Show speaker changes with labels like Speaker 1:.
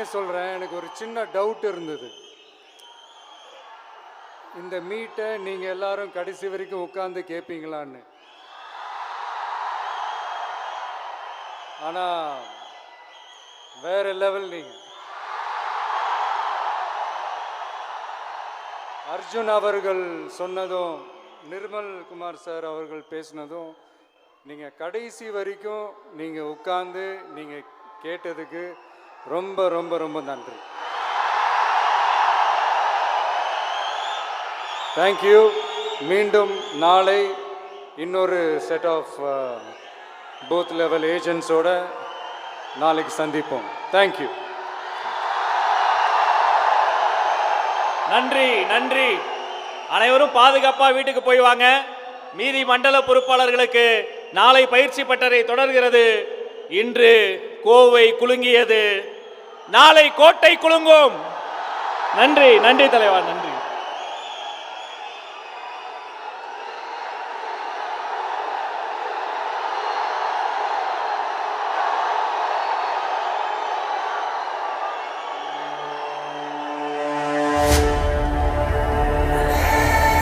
Speaker 1: உண்மையை சொல்கிறேன், எனக்கு ஒரு சின்ன டவுட் இருந்தது. இந்த மீட்டை நீங்கள் எல்லாரும் கடைசி வரைக்கும் உட்காந்து கேட்பீங்களான்னு. ஆனால் வேற லெவல் நீங்கள். அர்ஜுன் அவர்கள் சொன்னதும் நிர்மல் குமார் சார் அவர்கள் பேசினதும் நீங்கள் கடைசி வரைக்கும் நீங்கள் உட்கார்ந்து நீங்கள் கேட்டதுக்கு ரொம்ப ரொம்ப ரொம்ப நன்றி. தேங்க்யூ. மீண்டும் நாளை இன்னொரு செட் ஆஃப் பூத் லெவல் ஏஜென்ட்ஸோட நாளைக்கு சந்திப்போம். தேங்க்யூ.
Speaker 2: நன்றி நன்றி. அனைவரும் பாதுகாப்பா வீட்டுக்கு போய் வாங்க. மீதி மண்டல பொறுப்பாளர்களுக்கு நாளை பயிற்சி பட்டறை தொடர்கிறது. இன்று கோவை குலுங்கியது, நாளை கோட்டை குலுங்கும். நன்றி நன்றி தலைவா, நன்றி.